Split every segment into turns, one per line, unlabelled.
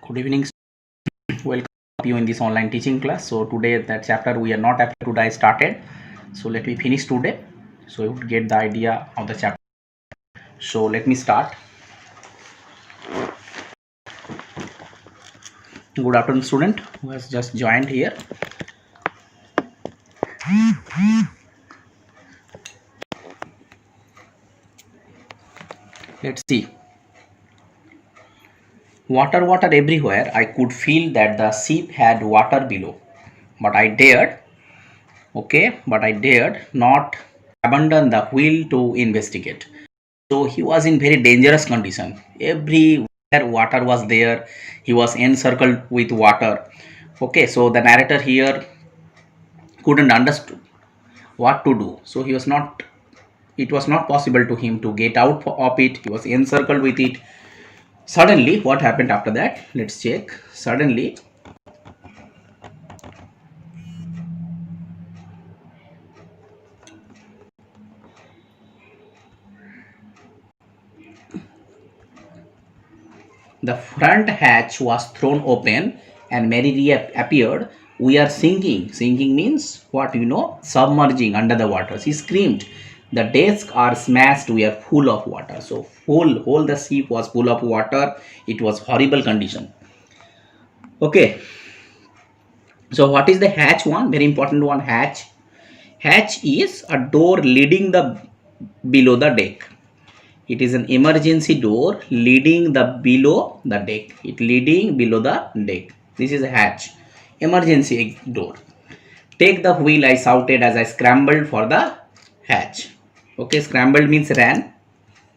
Good evening. Welcome you in this online teaching class. So today that chapter we are not able to die started. So let me finish today. So you would get the idea of the chapter. So let me start. Good afternoon, student who has just joined here. Let's see. Water everywhere. I could feel that the ship had water below, but I dared. Okay, but I dared not abandon the wheel to investigate. So he was in very dangerous condition. Everywhere water was there. He was encircled with water. Okay, so the narrator here couldn't understand what to do. So he was not. It was not possible to him to get out of it. He was encircled with it. Suddenly, what happened after that? Let's check. Suddenly, the front hatch was thrown open and Mary appeared. We are sinking. Sinking means what? Submerging under the water. She screamed. The desks are smashed. We are full of water. So whole the ship was full of water. It was horrible condition. Okay. So what is the hatch one? Very important one. Hatch. Hatch is a door leading the below the deck. It is an emergency door leading the below the deck. It leading below the deck. This is a hatch. Emergency door. Take the wheel, I shouted as I scrambled for the hatch. Okay, scrambled means ran.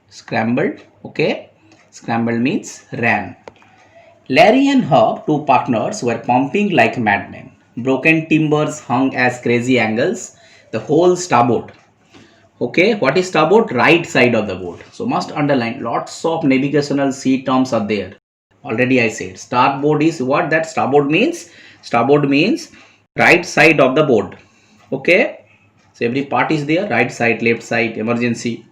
Scrambled. Okay, scrambled means ran. Larry and Herb, two partners, were pumping like madmen. Broken timbers hung as crazy angles. The whole starboard. Okay, what is starboard? Right side of the boat. So must underline, lots of navigational sea terms are there. Already I said starboard is what that starboard means. Starboard means right side of the boat. Okay, so every part is there, right side, left side, emergency.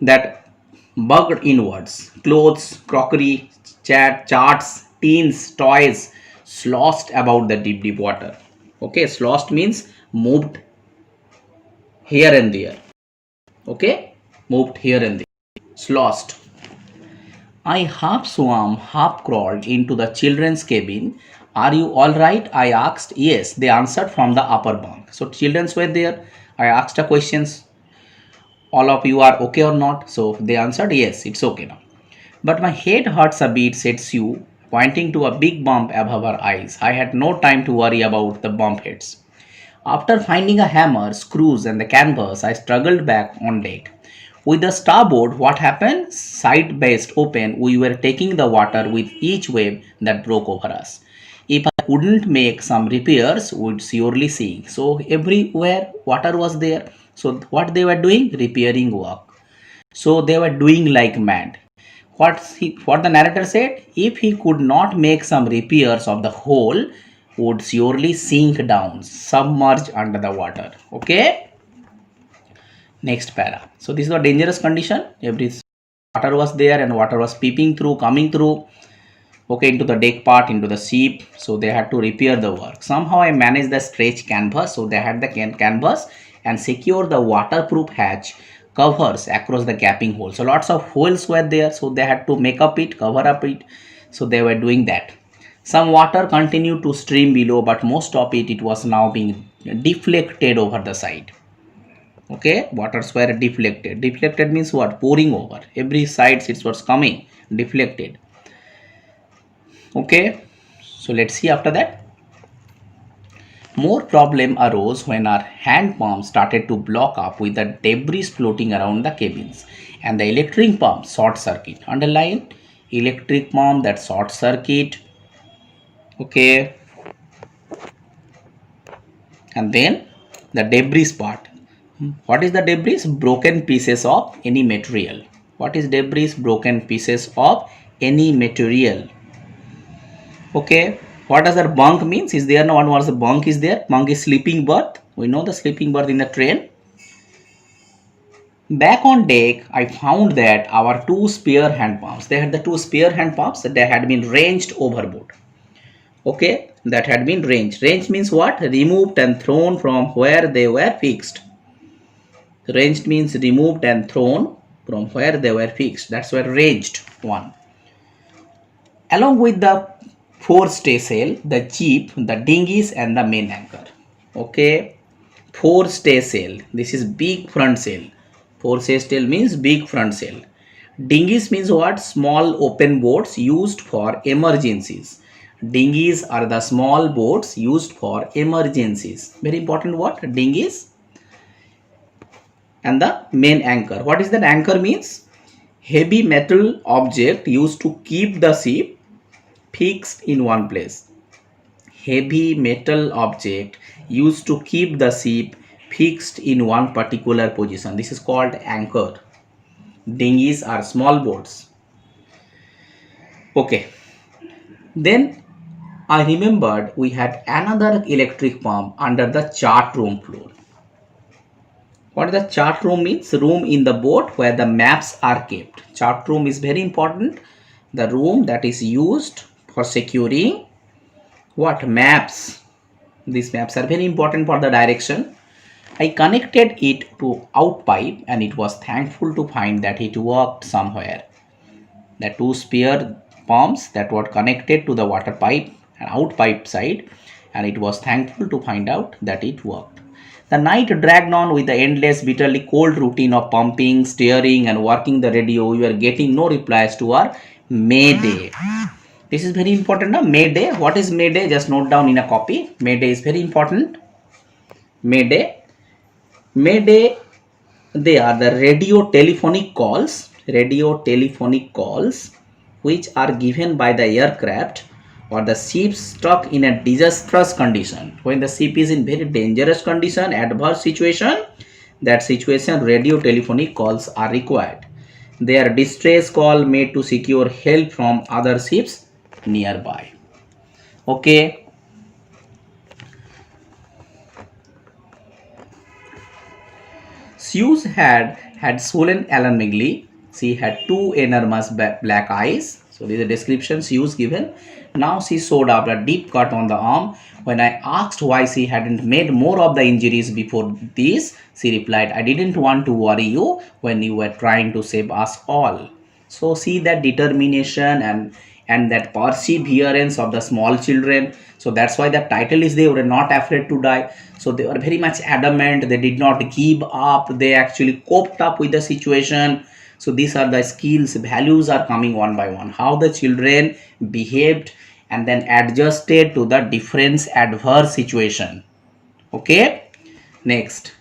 That bugged inwards. Clothes, crockery, charts, tins, toys sloshed about the deep water. Okay, sloshed means moved here and there. Okay, moved here and there. Sloshed. I half swam, half crawled into the children's cabin. Are you all right? I asked. Yes, they answered from the upper bunk. So children were there. I asked the questions. All of you are okay or not? So they answered yes, it's okay now. But my head hurts a bit, said Sue, pointing to a big bump above her eyes. I had no time to worry about the bump heads. After finding a hammer, screws, and the canvas, I struggled back on deck. With the starboard, what happened? Side based open, we were taking the water with each wave that broke over us. If I couldn't make some repairs, we'd surely sink. So everywhere water was there. So what they were doing? Repairing work. So they were doing like mad. What the narrator said? If he could not make some repairs of the hole, would surely sink down, submerge under the water. Okay. Next para. So this is a dangerous condition. Every water was there and water was peeping through, coming through. Okay, into the deck part, into the ship. So they had to repair the work. Somehow I managed the stretch canvas. So they had the canvas and secure the waterproof hatch covers across the gaping hole. So lots of holes were there. So they had to make up it, cover up it. So they were doing that. Some water continued to stream below, but most of it was now being deflected over the side. Okay, waters were deflected. Deflected means what? Pouring over. Every side it was coming, deflected. Okay, so let's see after that. More problem arose when our hand pump started to block up with the debris floating around the cabins and the electric pump short circuit. Underline electric pump that short circuit. Okay, and then the debris part. What is the debris? Broken pieces of any material. What is debris? Broken pieces of any material. Okay, what does that bunk means? Is there no one? Was the bunk is there? Bunk is sleeping berth. We know the sleeping berth in the train. Back on deck, I found that our two spare hand pumps, they had the two spare hand pumps that they had been ranged overboard. Okay, that had been ranged. Ranged means what? Removed and thrown from where they were fixed. Ranged means removed and thrown from where they were fixed. That's where ranged one. Along with the forestaysail, the jib, the dinghies, and the main anchor. Okay, forestaysail. This is big front sail. Forestaysail means big front sail. Dinghies means what? Small open boats used for emergencies. Dinghies are the small boats used for emergencies. Very important what? Dinghies. And the main anchor. What is that anchor means? Heavy metal object used to keep the ship fixed in one place. Heavy metal object used to keep the ship fixed in one particular position. This is called anchor. Dinghies are small boats. Okay. Then I remembered we had another electric pump under the chart room floor. What the chart room means? Room in the boat where the maps are kept. Chart room is very important. The room that is used for securing what? Maps. These maps are very important for the direction. I connected it to out pipe and it was thankful to find that it worked somewhere. The two spare pumps that were connected to the water pipe and out pipe side, and it was thankful to find out that it worked. The night dragged on with the endless, bitterly cold routine of pumping, steering, and working the radio. We were getting no replies to our Mayday. This is very important. Now, Mayday. What is Mayday? Just note down in a copy. Mayday is very important. Mayday. Mayday. They are the radio telephonic calls which are given by the aircraft or the ship stuck in a disastrous condition. When the ship is in very dangerous condition, adverse situation, that situation radio telephonic calls are required. They are distress call made to secure help from other ships nearby. Okay. Suze had swollen alarmingly. She had two enormous black eyes. So this is a description Suze given. Now she showed up a deep cut on the arm. When I asked why she hadn't made more of the injuries before this, she replied, I didn't want to worry you when you were trying to save us all. So see that determination and that perseverance of the small children. So that's why the title is they were not afraid to die. So they were very much adamant. They did not give up. They actually coped up with the situation. So these are the skills, values are coming one by one. How the children behaved and then adjusted to the different adverse situation. Okay. Next.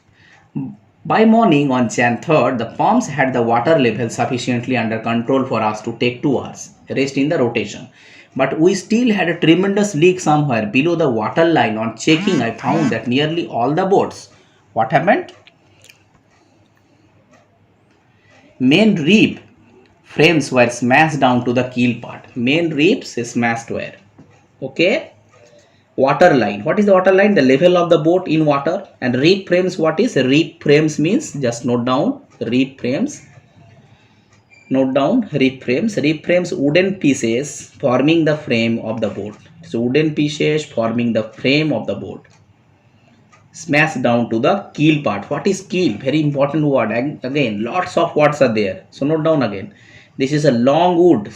By morning on Jan 3rd, the pumps had the water level sufficiently under control for us to take 2 hours rest in the rotation. But we still had a tremendous leak somewhere below the water line. On checking, I found that nearly all the boats. What happened? Main reef frames were smashed down to the keel part. Main reefs smashed where? Okay. Water line. What is the water line? The level of the boat in water. And reef frames, what is? Reef frames means, just note down, reef frames. Note down reef frames. Reef frames, wooden pieces forming the frame of the boat. So wooden pieces forming the frame of the boat. Smash down to the keel part. What is keel? Very important word. And again, lots of words are there. So note down again. This is a long wood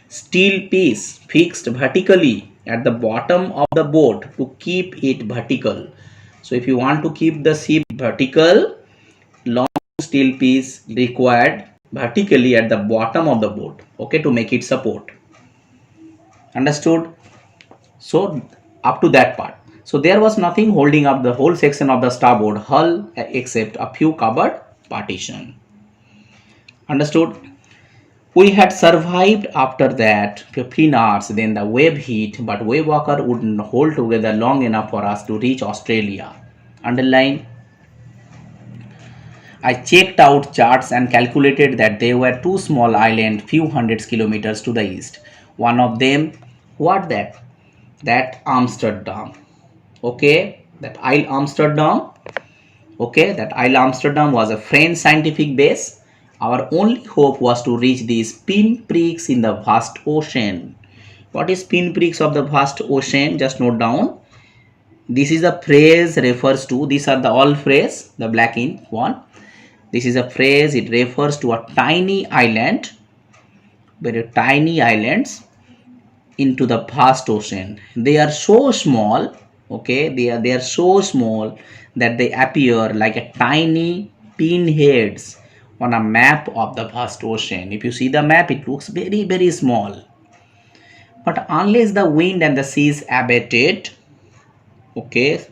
steel piece fixed vertically at the bottom of the boat to keep it vertical. So if you want to keep the ship vertical, long steel piece required vertically at the bottom of the boat, okay, to make it support. Understood? So up to that part. So there was nothing holding up the whole section of the starboard hull except a few covered partition. Understood? We had survived after that 15 hours, then the wave hit, but wave walker wouldn't hold together long enough for us to reach Australia. Underline. I checked out charts and calculated that there were two small islands few hundreds kilometers to the east. One of them, what that? That Amsterdam. Okay, that Isle Amsterdam. Okay, that Isle Amsterdam was a French scientific base. Our only hope was to reach these pinpricks in the vast ocean. What is pinpricks of the vast ocean? Just note down. This is a phrase refers to, these are the all phrase, the black ink one. This is a phrase, it refers to a tiny island, very tiny islands into the vast ocean. They are so small, okay, they are so small that they appear like a tiny pinheads on a map of the vast ocean. If you see the map, it looks very small. But unless the wind and the seas abated, okay,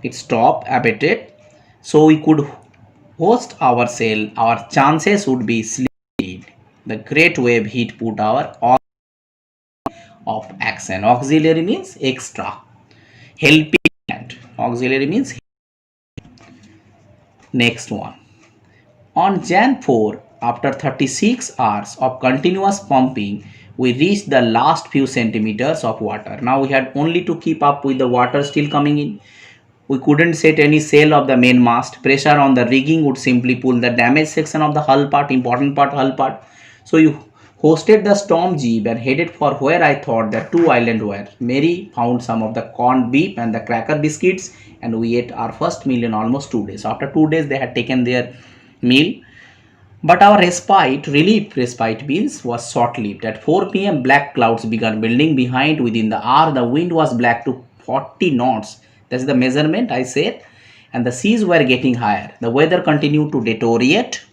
it stopped abated, so we could host our sail, our chances would be slight. The great wave heat put our of action. Auxiliary means extra. Helping hand. Auxiliary means next one. On Jan 4, after 36 hours of continuous pumping, we reached the last few centimeters of water. Now we had only to keep up with the water still coming in. We couldn't set any sail of the main mast. Pressure on the rigging would simply pull the damaged section of the hull part, important part, hull part. So you hosted the storm jeep and headed for where I thought the two islands were. Mary found some of the corned beef and the cracker biscuits, and we ate our first meal in almost 2 days. After 2 days, they had taken their meal. But our respite means was short-lived. At 4 p.m., black clouds began building behind. Within the hour, the wind was black to 40 knots. That's the measurement I said. And the seas were getting higher. The weather continued to deteriorate,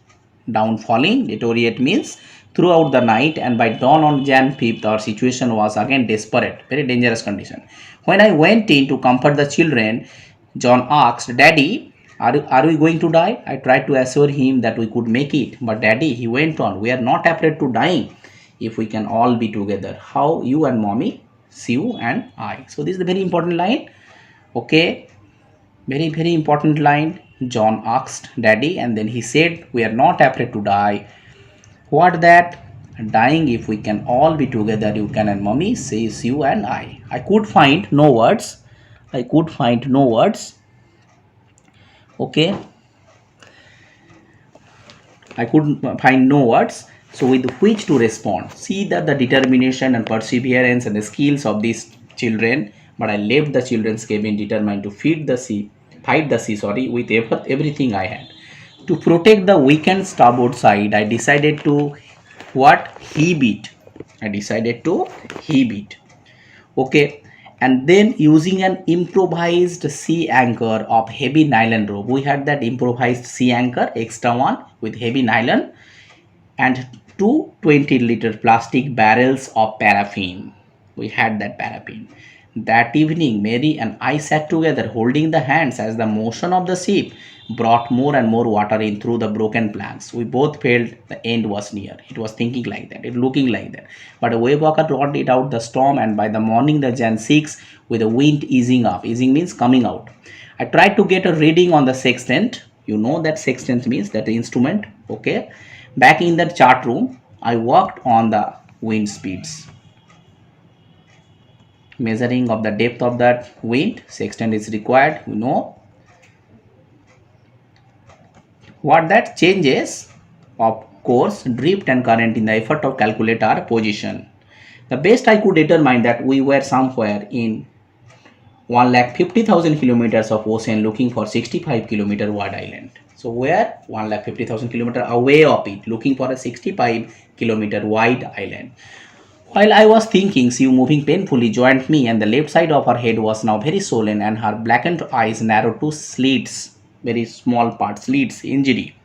downfalling. Deteriorate means throughout the night, and by dawn on Jan 5th, our situation was again desperate, very dangerous condition. When I went in to comfort the children, John asked, Daddy, are we going to die? I tried to assure him that we could make it. But Daddy, he went on, we are not afraid to dying if we can all be together. How? You and Mommy, Sue and I. So this is a very important line. Okay, very important line. John asked Daddy, and then he said, we are not afraid to die. What that? Dying if we can all be together, you can and Mommy, says you and I. I could find no words. I could find no words. Okay, I could find no words, so with which to respond. See that the determination and perseverance and the skills of these children, but I left the children's cabin determined to fight the sea, with everything I had. To protect the weakened starboard side, I decided to what? Heave it. I decided to heave it. Okay, and then using an improvised sea anchor of heavy nylon rope, we had that improvised sea anchor, extra one with heavy nylon, and two 20-liter plastic barrels of paraffin. We had that paraffin. That evening, Mary and I sat together holding the hands as the motion of the ship brought more and more water in through the broken planks. We both felt the end was near. It was thinking like that, it looking like that. But a wave walker brought it out the storm, and by the morning, the Jan 6, with the wind easing up. Easing means coming out. I tried to get a reading on the sextant. You know that sextant means that instrument. Okay. Back in the chart room, I worked on the wind speeds. Measuring of the depth of that wind, sextant is required, you know. What that changes of course, drift and current in the effort of calculate our position. The best I could determine that we were somewhere in 1,50,000 kilometers of ocean looking for 65-kilometer wide island. So we are 1,50,000 kilometer away of it, looking for a 65-kilometer wide island. While I was thinking, she moving painfully joined me, and the left side of her head was now very swollen, and her blackened eyes narrowed to slits, very small parts, slits, injury.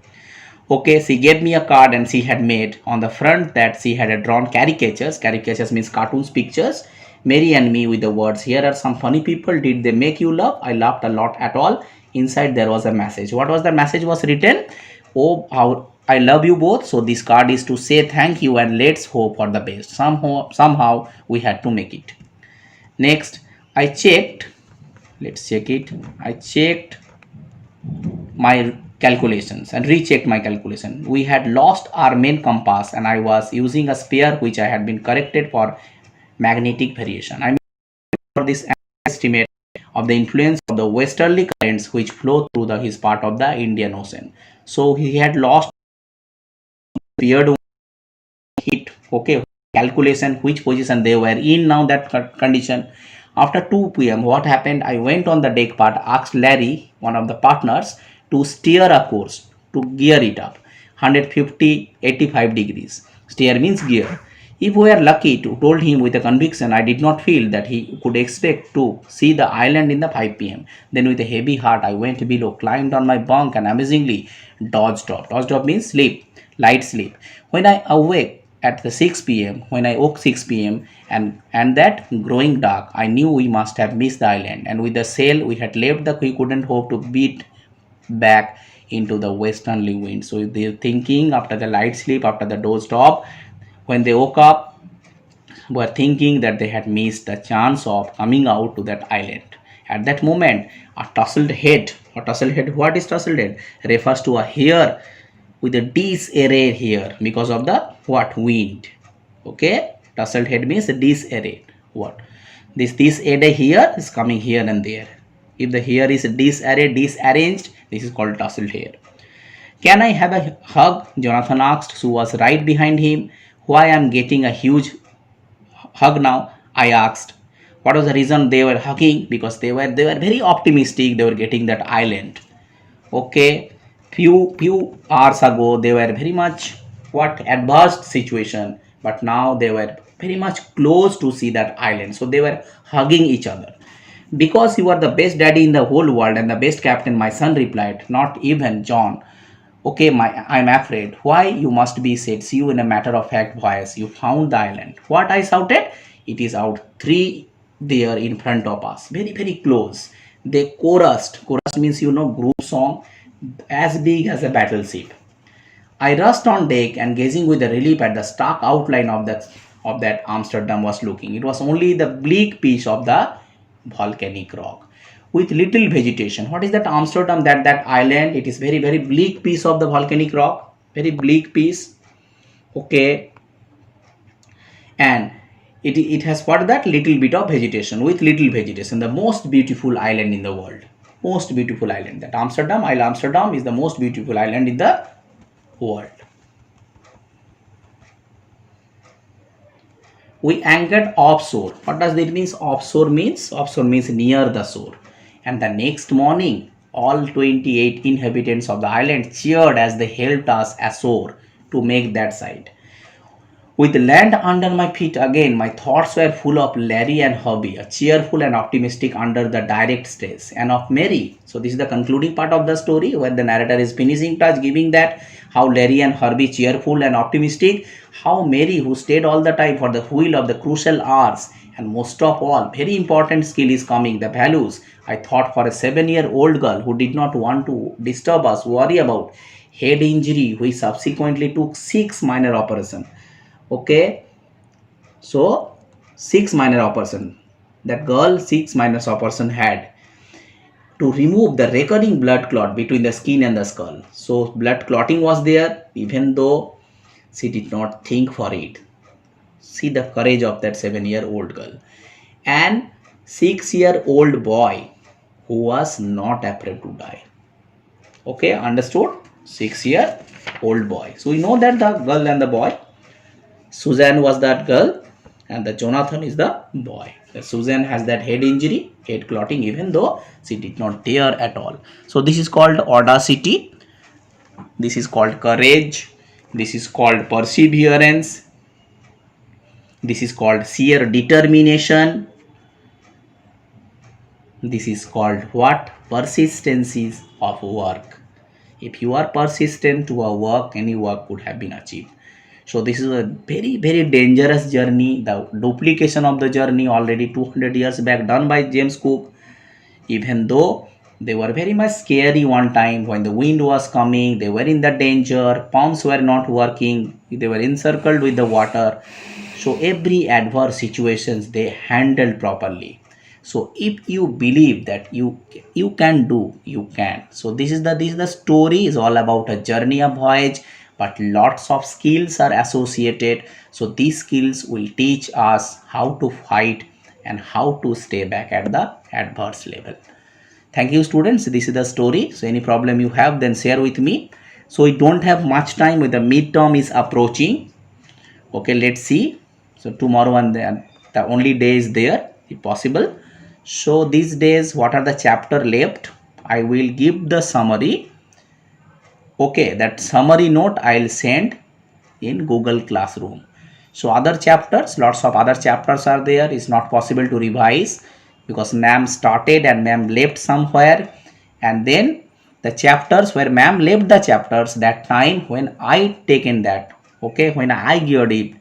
Okay, she gave me a card, and she had made on the front that she had drawn caricatures. Caricatures means cartoons, pictures. Mary and me with the words, here are some funny people. Did they make you laugh? I laughed a lot at all. Inside there was a message. What was the message was written? Oh, how I love you both. So this card is to say thank you and let's hope for the best. Somehow we had to make it. Next, I checked. Let's check it. I checked my calculations and rechecked my calculation. We had lost our main compass, and I was using a spare which I had been corrected for magnetic variation. I mean, for this estimate of the influence of the westerly currents which flow through his part of the Indian Ocean. So he had lost period hit, okay, calculation which position they were in now that condition. After 2 p.m. what happened, I went on the deck part, asked Larry, one of the partners, to steer a course, to gear it up 150 85 degrees. Steer means gear. If we were lucky, to told him with a conviction, I did not feel that he could expect to see the island in the 5 p.m. Then with a heavy heart I went below, climbed on my bunk, and amazingly dozed off. Dozed off means sleep, light sleep. When I awake at the 6 p.m., when I woke 6 p.m. and that growing dark, I knew we must have missed the island, and with the sail we had left, we couldn't hope to beat back into the westerly wind. So they're thinking after the light sleep, after the doze off, when they woke up, were thinking that they had missed the chance of coming out to that island. At that moment, what is tousled head? Refers to a hair with a disarray here because of the what wind. Okay, tousled head means disarray. What this array here is coming here and there. If the hair is disarranged, this is called tousled hair. Can I have a hug? Jonathan asked. Sue was right behind him. Why I'm getting a huge hug now? I asked. What was the reason they were hugging? Because they were very optimistic. They were getting that island. Okay, few hours ago they were very much what adverse situation, but now they were very much close to see that island. So they were hugging each other. Because you are the best daddy in the whole world and the best captain, my son replied. Not even John. Okay, I'm afraid. Why, you must be, said Sue in a matter of fact voice. You found the island. What, I shouted. It is out three there in front of us. Very, very close. They chorused. Chorus means, group song as big as a battleship. I rushed on deck and gazing with relief at the stark outline of that Amsterdam was looking. It was only the bleak piece of the volcanic rock with little vegetation. What is that Amsterdam? That island. It is very very bleak piece of the volcanic rock. Very bleak piece. Okay, and it has what that little bit of vegetation with little vegetation. The most beautiful island in the world. Most beautiful island. That Amsterdam is the most beautiful island in the world. We anchored offshore. What does that mean? Offshore means near the shore. And the next morning, all 28 inhabitants of the island cheered as they helped us ashore to make that side. With land under my feet again, my thoughts were full of Larry and Hobby, a cheerful and optimistic under the direct stress, and of Mary. So this is the concluding part of the story where the narrator is finishing touch, giving that how Larry and Herbie cheerful and optimistic, how Mary, who stayed all the time for the wheel of the crucial hours, and most of all, very important skill is coming, the values. I thought for a 7-year-old girl who did not want to disturb us, worry about head injury, which subsequently took 6 minor operations. Okay, so 6 minor operation, that girl 6 minor operation had to remove the recurring blood clot between the skin and the skull. So blood clotting was there, even though she did not think for it. See the courage of that 7-year-old girl. And 6-year-old boy who was not afraid to die. Okay, understood? 6-year-old boy. So we know that the girl and the boy, Susan was that girl and the Jonathan is the boy. Susan has that head injury, head clotting, even though she did not dare at all. So this is called audacity. This is called courage. This is called perseverance. This is called sheer determination. This is called what? Persistency of work. If you are persistent to a work, any work could have been achieved. So this is a very very dangerous journey. The duplication of the journey already 200 years back done by James Cook. Even though they were very much scary one time when the wind was coming, they were in the danger, pumps were not working, they were encircled with the water. So every adverse situations they handled properly. So if you believe that you can do, you can. So this is the story is all about a journey, a voyage, but lots of skills are associated. So these skills will teach us how to fight and how to stay back at the adverse level. Thank you, students. This is the story. So any problem you have, then share with me. So we don't have much time with the midterm is approaching. Okay, let's see. So tomorrow and then the only day is there if possible. So these days, what are the chapter left? I will give the summary. Okay, that summary note I'll send in Google Classroom. So other chapters, lots of other chapters are there. It's not possible to revise because ma'am started and ma'am left somewhere, and then the chapters where ma'am left the chapters, that time when I taken that, okay, when I geared it,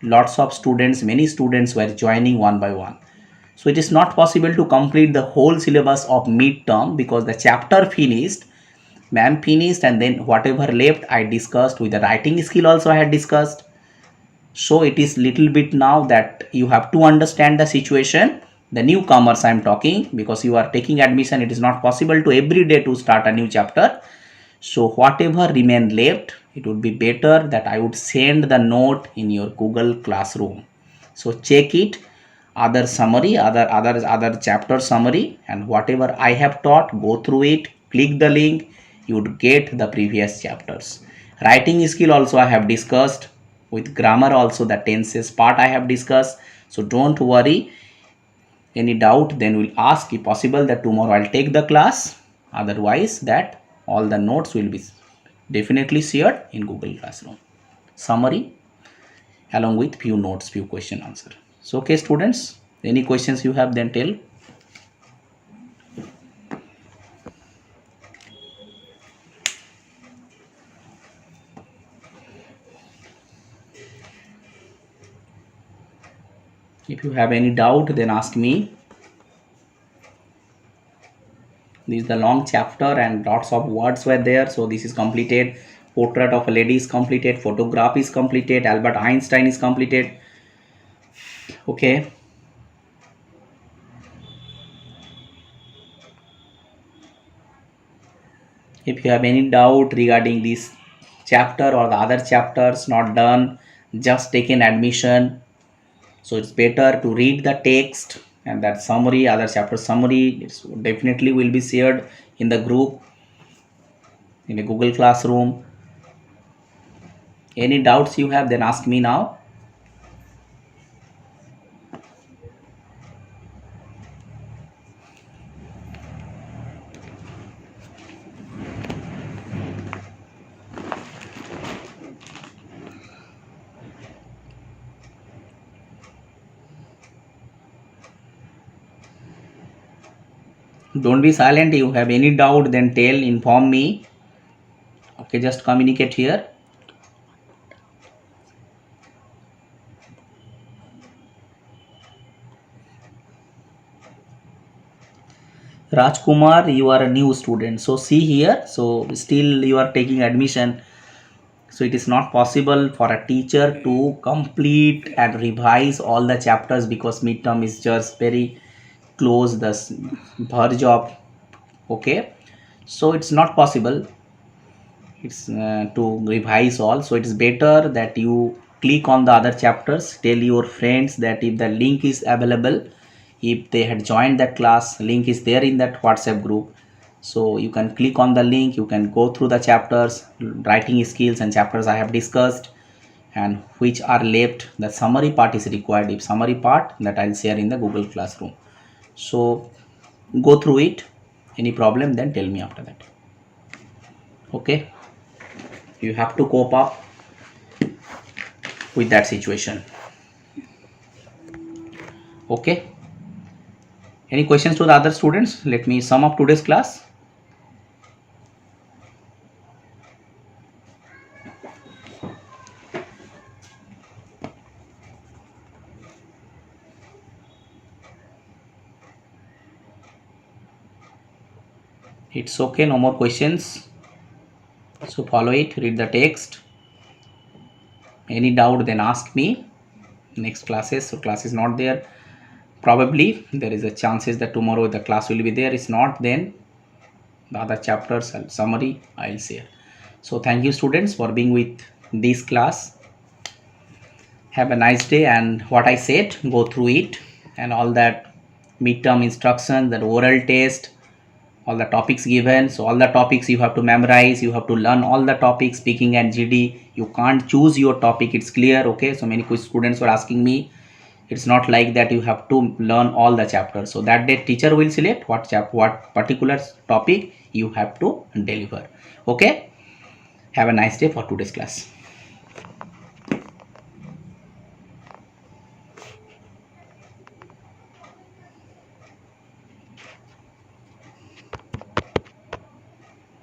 lots of students, many students were joining one by one. So it is not possible to complete the whole syllabus of midterm because the chapter finished, ma'am finished, and then whatever left I discussed with the writing skill also I had discussed. So it is little bit now that you have to understand the situation, the newcomers I am talking, because you are taking admission, it is not possible to every day to start a new chapter. So whatever remain left, it would be better that I would send the note in your Google Classroom. So check it, other summary, other chapter summary, and whatever I have taught, go through it, click the link, you would get the previous chapters. Writing skill also I have discussed, with grammar also the tenses part I have discussed. So don't worry, any doubt then we'll ask, if possible that tomorrow I'll take the class, otherwise that all the notes will be definitely shared in Google Classroom. Summary along with few notes, few question answer. So okay students, any questions you have, then tell. If you have any doubt, then ask me. This is the long chapter and lots of words were there. So this is completed. Portrait of a lady is completed. Photograph is completed. Albert Einstein is completed. Okay. If you have any doubt regarding this chapter or the other chapters not done, just taken admission, so it's better to read the text and that summary, other chapter summary, it's definitely will be shared in the group in a Google Classroom. Any doubts you have, then ask me now. Don't be silent. You have any doubt, then tell, inform me. Okay, just communicate here. Rajkumar, you are a new student. So see here. So still you are taking admission. So it is not possible for a teacher to complete and revise all the chapters because midterm is just very close, the verge of, okay. So it's not possible, it's to revise all. So it is better that you click on the other chapters, tell your friends that if the link is available, if they had joined that class, link is there in that WhatsApp group. So you can click on the link, you can go through the chapters, writing skills and chapters I have discussed, and which are left, the summary part is required. If summary part, that I'll share in the Google Classroom. So go through it. Any problem, then tell me after that. Okay, you have to cope up with that situation. Okay, any questions to the other students? Let me sum up today's class. It's okay, no more questions. So follow it, read the text. Any doubt, then ask me. Next classes, so class is not there, probably there is a chances that tomorrow the class will be there. It's not, then the other chapters and summary I'll share. So thank you students for being with this class. Have a nice day, and what I said, go through it. and all that midterm instruction, that oral test, all the topics given. So all the topics you have to memorize, you have to learn all the topics. Speaking and GD, you can't choose your topic, it's clear. Okay, so many students were asking me, it's not like that you have to learn all the chapters. So that day teacher will select what particular topic you have to deliver. Okay, have a nice day for today's class.